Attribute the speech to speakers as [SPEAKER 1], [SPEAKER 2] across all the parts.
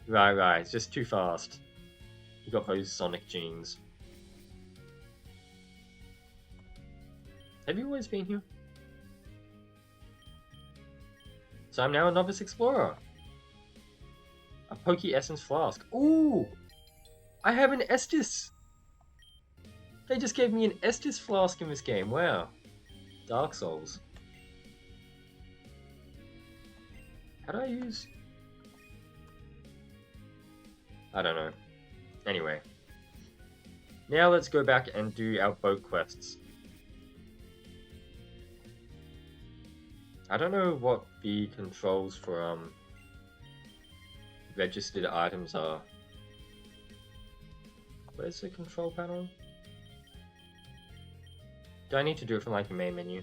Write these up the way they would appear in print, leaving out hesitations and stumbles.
[SPEAKER 1] Right, it's just too fast. You got those Sonic genes. Have you always been here? So I'm now a novice explorer. A Poke Essence Flask. Ooh! I have an Estus! They just gave me an Estus Flask in this game, wow. Dark Souls. How do I use... I don't know. Anyway. Now let's go back and do our boat quests. I don't know what the controls for registered items are. Where's the control panel? Do I need to do it from like the main menu?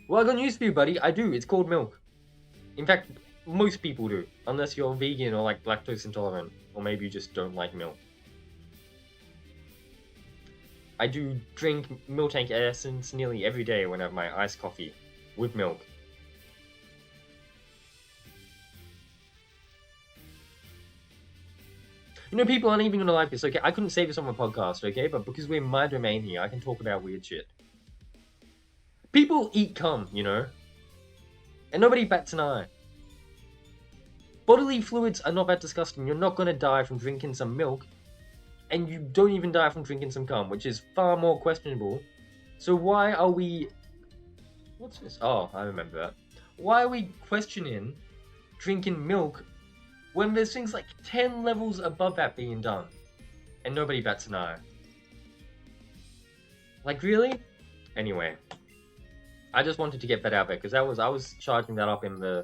[SPEAKER 1] Well, I got news for you, buddy. I do. It's called milk. In fact, most people do. Unless you're vegan or like lactose intolerant. Or maybe you just don't like milk. I do drink milk tank essence nearly every day when I have my iced coffee. With milk. You know, people aren't even gonna like this, okay? I couldn't say this on my podcast, okay? But because we're in my domain here, I can talk about weird shit. People eat cum, you know? And nobody bats an eye. Bodily fluids are not that disgusting. You're not gonna die from drinking some milk. And you don't even die from drinking some cum, which is far more questionable. So why are we... What's this? Oh, I remember that. Why are we questioning drinking milk when there's things like 10 levels above that being done? And nobody bats an eye. Like, really? Anyway. I just wanted to get that out there, because I was charging that up in the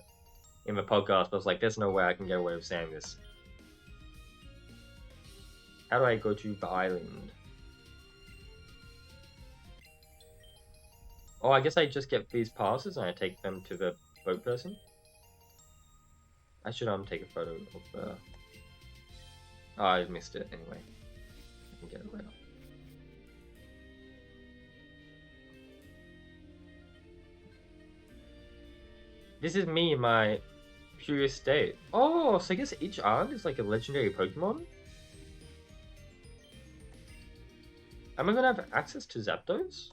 [SPEAKER 1] podcast, but I was like, there's no way I can get away with saying this. How do I go to the island? Oh, I guess I just get these passes and I take them to the boat person. I should take a photo of Oh, I missed it anyway. I can get it later. This is me in my purest state. Oh, so I guess each island is like a legendary Pokemon? Am I gonna have access to Zapdos?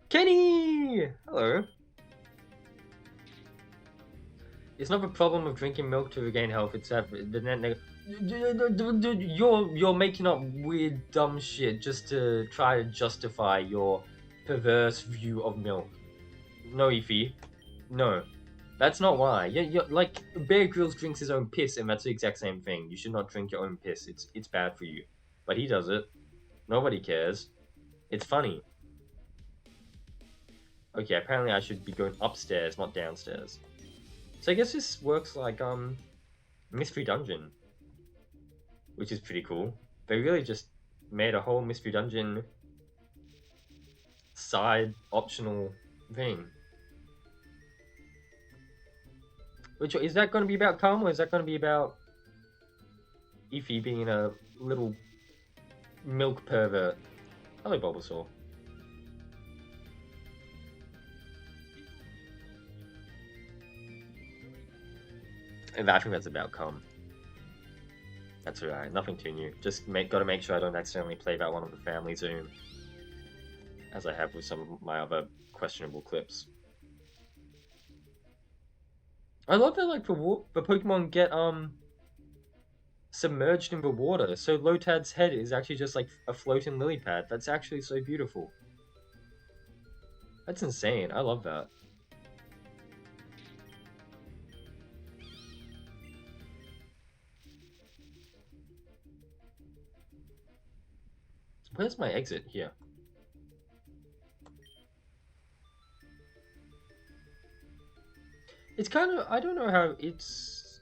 [SPEAKER 1] Kenny! Hello. It's not the problem of drinking milk to regain health, it's that you're making up weird dumb shit just to try to justify your perverse view of milk. No, Ify. No. That's not why. You're like, Bear Grylls drinks his own piss and that's the exact same thing. You should not drink your own piss. It's bad for you. But he does it. Nobody cares. It's funny. Okay, apparently I should be going upstairs, not downstairs. So I guess this works like, Mystery Dungeon. Which is pretty cool. They really just made a whole Mystery Dungeon side optional thing. Which, is that going to be about cum, or is that going to be about Ify being a little milk pervert? Hello, Bulbasaur. And I think that's about cum. That's alright, nothing too new. Just gotta make sure I don't accidentally play that one on the family Zoom. As I have with some of my other questionable clips. I love that, like, the Pokemon get, submerged in the water. So Lotad's head is actually just, like, a floating lily pad. That's actually so beautiful. That's insane. I love that. Where's my exit? Here. It's kind of... I don't know how it's...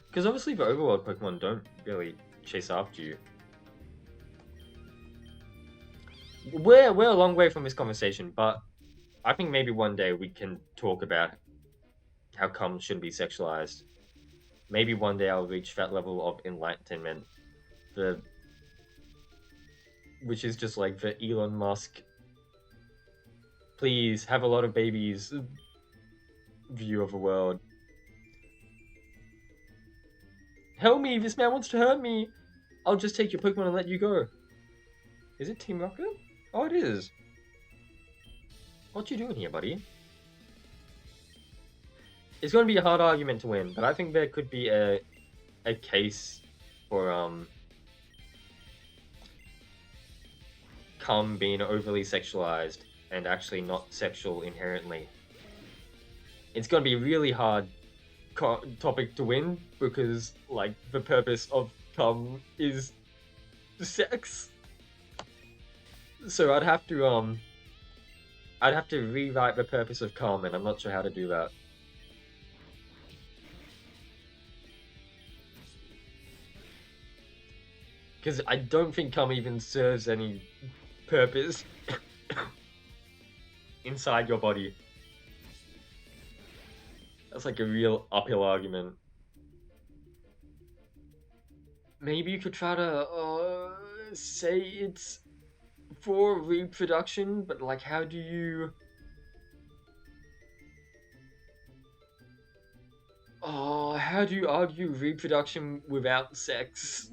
[SPEAKER 1] Because obviously the overworld Pokemon don't really chase after you. We're a long way from this conversation, but I think maybe one day we can talk about how cum shouldn't be sexualized. Maybe one day I'll reach that level of enlightenment. Which is just like the Elon Musk, please have a lot of babies view of the world. Help me! This man wants to hurt me! I'll just take your Pokemon and let you go. Is it Team Rocket? Oh, it is. What you doing here, buddy? It's going to be a hard argument to win, but I think there could be a case for Cum being overly sexualized and actually not sexual inherently. It's going to be a really hard topic to win because, like, the purpose of Cum is sex. So I'd have to rewrite the purpose of Cum, and I'm not sure how to do that. Because I don't think Cum even serves any purpose inside your body. That's like a real uphill argument. Maybe you could try to say it's for reproduction, but like, how do you... how do you argue reproduction without sex?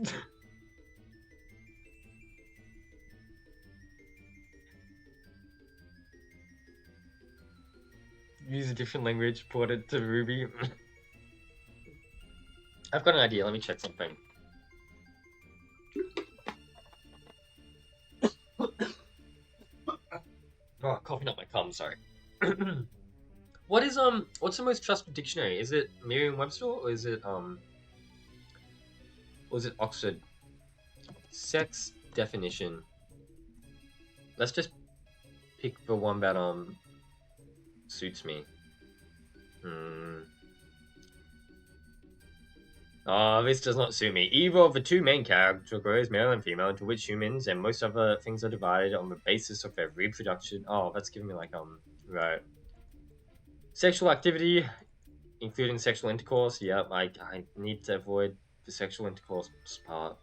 [SPEAKER 1] Use a different language, port it to Ruby. I've got an idea, let me check something. Oh, coughing up my cum, sorry. What's the most trusted dictionary? Is it Merriam-Webster or is it Oxford? Sex definition. Let's just pick the one that suits me. This does not suit me. Either of the two main categories, male and female, into which humans and most other things are divided on the basis of their reproduction. Oh, that's giving me like right. Sexual activity, including sexual intercourse. Yep, I need to avoid the sexual intercourse part.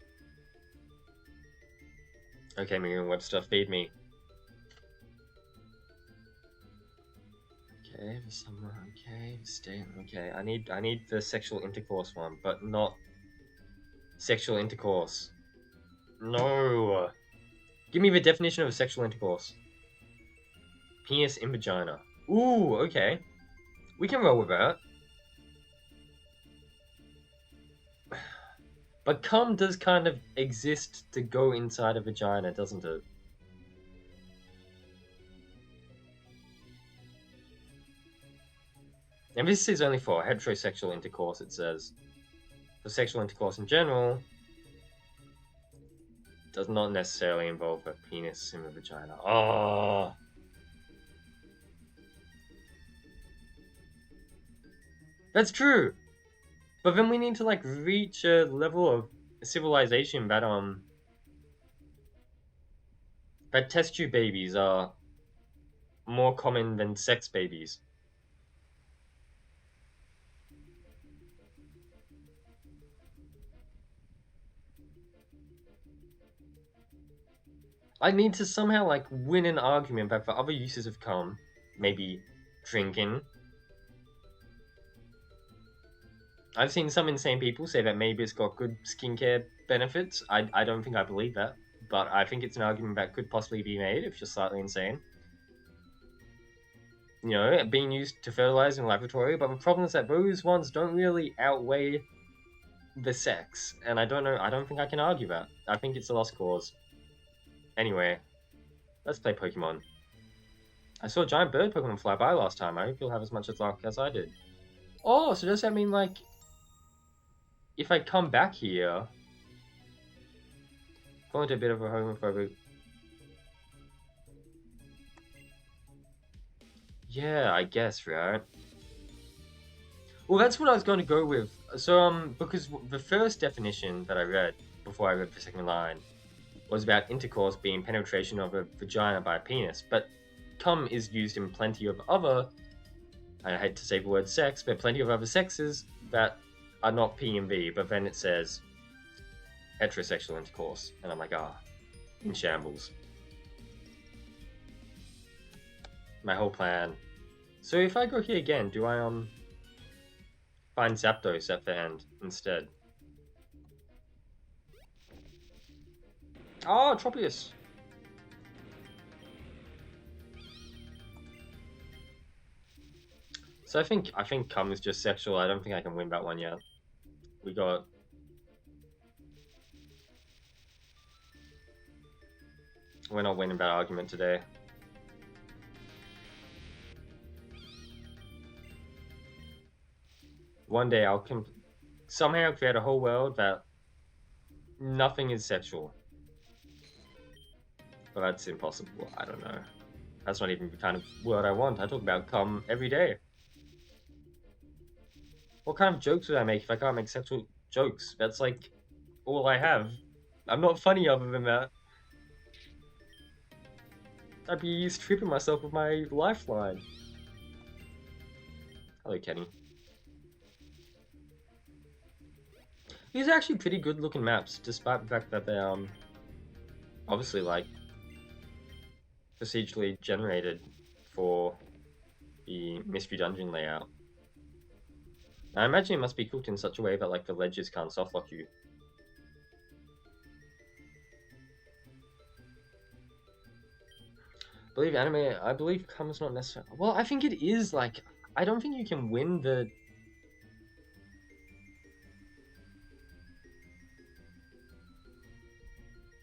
[SPEAKER 1] Okay, Merriam-Webster, feed me. Okay, the summer. Okay, stay. Okay, I need the sexual intercourse one, but not sexual intercourse. No. Give me the definition of sexual intercourse. Penis in vagina. Ooh, okay. We can roll with that. But cum does kind of exist to go inside a vagina, doesn't it? And this is only for heterosexual intercourse, it says. For sexual intercourse in general, does not necessarily involve a penis in the vagina. Oh. That's true. But then we need to like reach a level of civilization that test tube babies are more common than sex babies. I need to somehow like win an argument that for other uses of cum, maybe drinking. I've seen some insane people say that maybe it's got good skincare benefits. I don't think I believe that, but I think it's an argument that could possibly be made if you're slightly insane. You know, being used to fertilize in a laboratory, but the problem is that those ones don't really outweigh the sex, and I don't think I can argue that. I think it's a lost cause. Anyway, let's play Pokemon. I saw a giant bird Pokemon fly by last time. I hope you'll have as much luck as I did. Oh, so does that mean, like, if I come back here... Fall into a bit of a homophobic... Yeah, I guess, right? Well, that's what I was going to go with. So, because the first definition that I read, before I read the second line, was about intercourse being penetration of a vagina by a penis, but cum is used in plenty of other, I hate to say the word sex, but plenty of other sexes that are not P and V, but then it says heterosexual intercourse, and I'm like, in shambles. My whole plan. So if I go here again, do I find Zapdos at the end instead? Oh, Tropius. So I think cum is just sexual. I don't think I can win that one yet. We got. We're not winning that argument today. One day I'll somehow create a whole world that nothing is sexual. But that's impossible. I don't know. That's not even the kind of world I want. I talk about cum every day. What kind of jokes would I make if I can't make sexual jokes? That's like all I have. I'm not funny other than that. I'd be stripping myself of my lifeline. Hello, Kenny. These are actually pretty good looking maps, despite the fact that they're obviously like procedurally generated for the Mystery Dungeon layout. I imagine it must be cooked in such a way that like the ledges can't softlock you. I believe cum's not necessary. Well, I think it is like I don't think you can win the.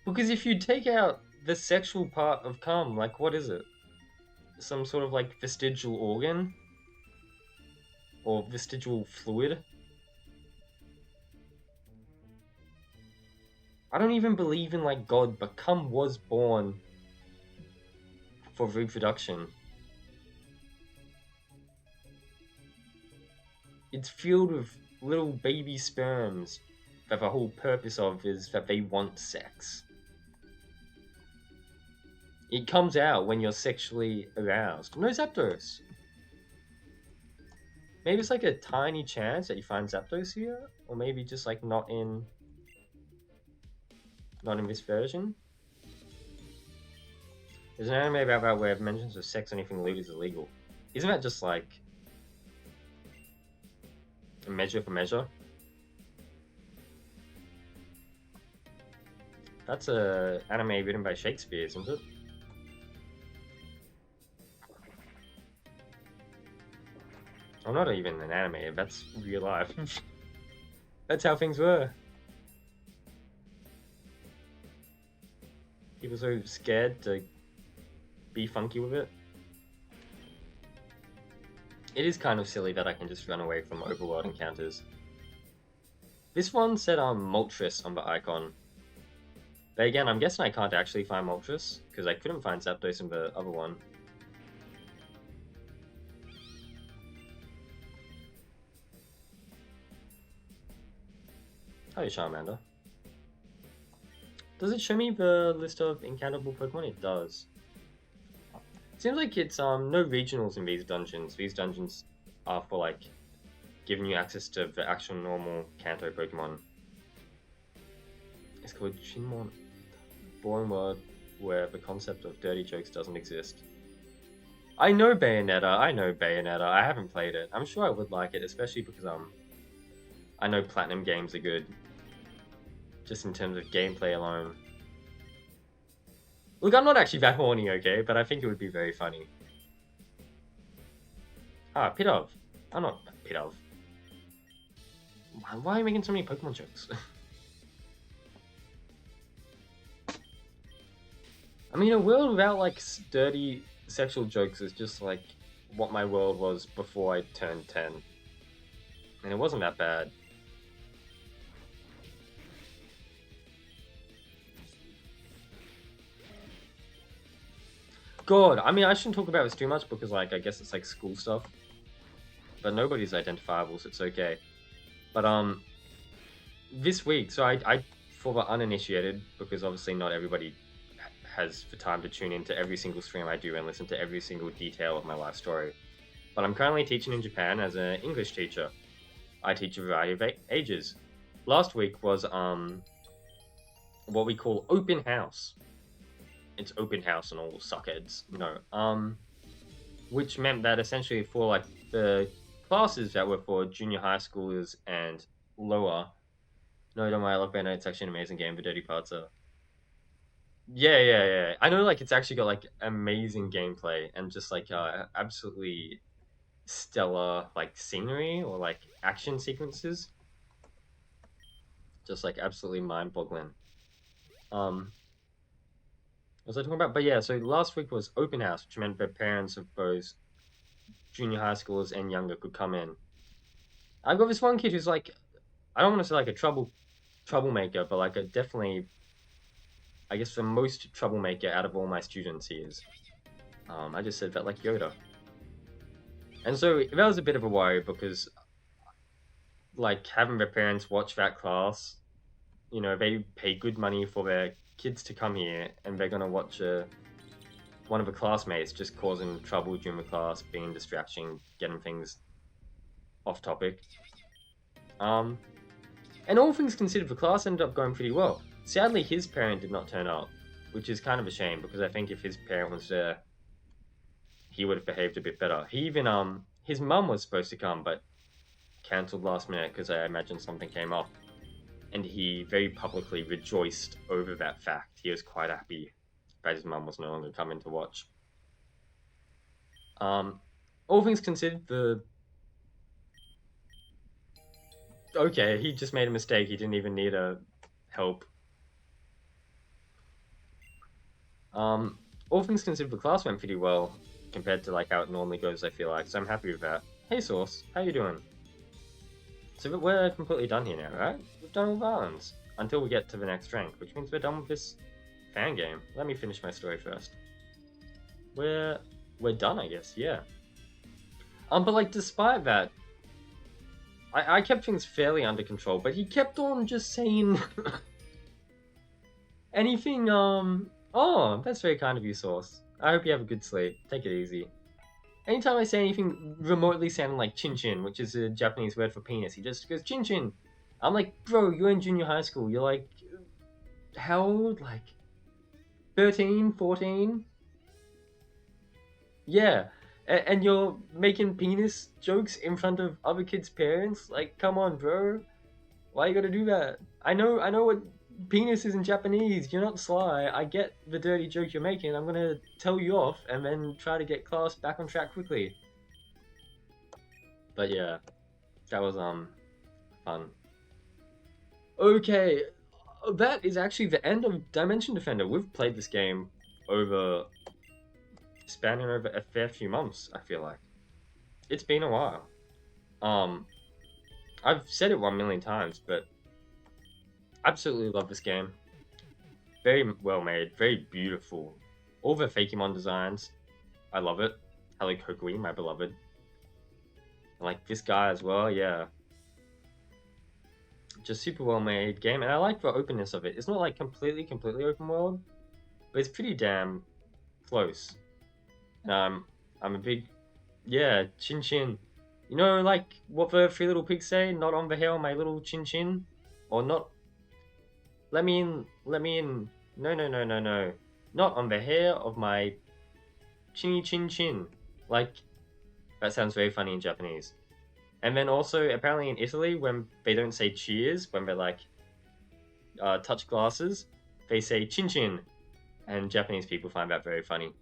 [SPEAKER 1] Because if you take out the sexual part of cum, like what is it? Some sort of like vestigial organ? Or vestigial fluid? I don't even believe in like God, but cum was born for reproduction. It's filled with little baby sperms that the whole purpose of is that they want sex. It comes out when you're sexually aroused. No Zapdos! Maybe it's like a tiny chance that you find Zapdos here? Or maybe just like not in this version? There's an anime about that where mentions of sex anything lewd is illegal. Isn't that just like a measure for measure? That's a anime written by Shakespeare, isn't it? Oh, not even an anime, that's real life. That's how things were. People so scared to be funky with it. It is kind of silly that I can just run away from overworld encounters. This one said Moltres on the icon. But again, I'm guessing I can't actually find Moltres, because I couldn't find Zapdos in the other one. Hi, Charmander. Does it show me the list of encounterable Pokemon? It does. Seems like it's no regionals in these dungeons. These dungeons are for like giving you access to the actual normal Kanto Pokemon. It's called Shinmon. Boring word where the concept of dirty jokes doesn't exist. I know Bayonetta. I haven't played it. I'm sure I would like it, especially because I know Platinum games are good. Just in terms of gameplay alone. Look, I'm not actually that horny, okay? But I think it would be very funny. Ah, Pidove. I'm not Pidove. Why are you making so many Pokemon jokes? I mean, a world without, like, dirty sexual jokes is just, like, what my world was before I turned 10. And it wasn't that bad. God, I mean, I shouldn't talk about this too much because, like, I guess it's, like, school stuff. But nobody's identifiable, so it's okay. But, this week, so I for the uninitiated, because obviously not everybody has the time to tune into every single stream I do and listen to every single detail of my life story. But I'm currently teaching in Japan as an English teacher. I teach a variety of ages. Last week was, what we call open house. It's open house and all suckheads, which meant that essentially for like the classes that were for junior high schoolers and lower. No, don't worry, I love Bayonetta. It's actually an amazing game. The dirty parts are Yeah. I know, like, it's actually got like amazing gameplay and just like absolutely stellar like scenery or like action sequences, just like absolutely mind-boggling. Um, what was I talking about? But yeah, so last week was open house, which meant that parents of both junior high schoolers and younger could come in. I've got this one kid who's like, I don't want to say like a troublemaker, but like a definitely, I guess, the most troublemaker out of all my students he is. I just said that like Yoda. And so that was a bit of a worry because like having their parents watch that class, they pay good money for their kids to come here and they're gonna watch one of the classmates just causing trouble during the class, being a distraction, getting things off topic. Um, and all things considered, the class ended up going pretty well. Sadly, his parent did not turn up, which is kind of a shame because I think if his parent was there, he would have behaved a bit better. He even his mum was supposed to come, but cancelled last minute because I imagine something came up, and he very publicly rejoiced over that fact. He was quite happy that his mum was no longer coming to watch. Um, all things considered, the okay, he just made a mistake. He didn't even need a help. Um, all things considered, the class went pretty well compared to like how it normally goes. I feel like so I'm happy with that. Hey, Source, how you doing? So we're completely done here now, right? We've done all Valens until we get to the next rank, which means we're done with this fan game. Let me finish my story first. We're done, I guess. Yeah. But like, despite that, I kept things fairly under control. But he kept on just saying anything. Oh, that's very kind of you, Source. I hope you have a good sleep. Take it easy. Anytime I say anything remotely sounding like chin chin, which is a Japanese word for penis, he just goes chin chin. I'm like, bro, you're in junior high school. You're like, how old? Like 13, 14? Yeah. And you're making penis jokes in front of other kids' parents? Like, come on, bro. Why you gotta do that? I know what penis is in Japanese. You're not sly. I get the dirty joke you're making. I'm gonna tell you off and then try to get class back on track quickly. But yeah, that was fun. Okay, that is actually the end of Dimension Defender. We've played this game over spanning over a fair few months, I feel like. It's been a while. Um I've said it 1 million times, but absolutely love this game. Very well made, very beautiful. All the Fakemon designs, I love it. Hello Kokui, my beloved. I like this guy as well, yeah. Just super well made game, and I like the openness of it. It's not like completely open world, but it's pretty damn close. I'm a big, yeah, chin chin. You know, like what the three little pigs say? Not on the hill, my little chin chin, or not. Let me in. Let me in. No. Not on the hair of my chinny chin chin. Like that sounds very funny in Japanese. And then also apparently in Italy, when they don't say cheers, when they like touch glasses, they say chin chin, and Japanese people find that very funny.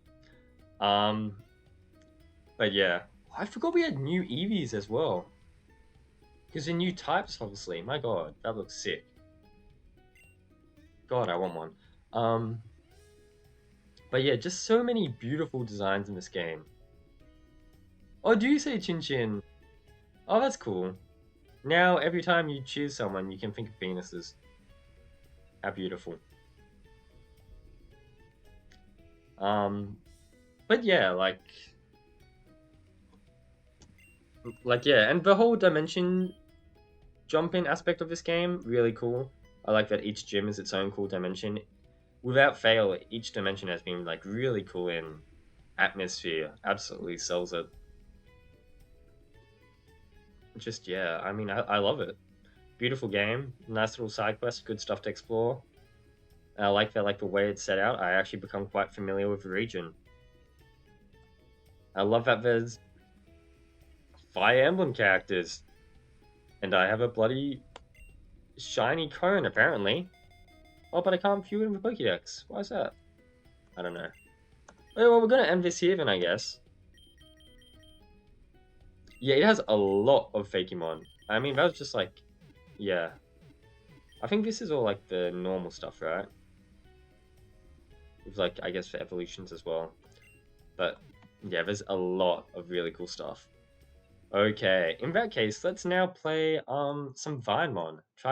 [SPEAKER 1] Um, but yeah, I forgot we had new Eevees as well. Because the new types, obviously. My god, that looks sick. God, I want one. Um, but yeah, just so many beautiful designs in this game. Oh, do you say chin chin? Oh, that's cool. Now, every time you choose someone, you can think of penises. How beautiful. Um, but yeah, like yeah, and the whole dimension jumping aspect of this game, really cool. I like that each gym is its own cool dimension. Without fail, each dimension has been like really cool in atmosphere. Absolutely sells it. Just yeah, I mean, I love it. Beautiful game, nice little side quest, good stuff to explore. And I like that, like the way it's set out. I actually become quite familiar with the region. I love that there's Fire Emblem characters, and I have a bloody shiny cone apparently. Oh, but I can't view it in the Pokédex. Why is that? I don't know. Well, we're gonna end this here then, I guess. Yeah, it has a lot of Fakemon. I mean, that was just like... Yeah. I think this is all like the normal stuff, right? With like, I guess, for evolutions as well. But yeah, there's a lot of really cool stuff. Okay, in that case, let's now play some Vinemon. Try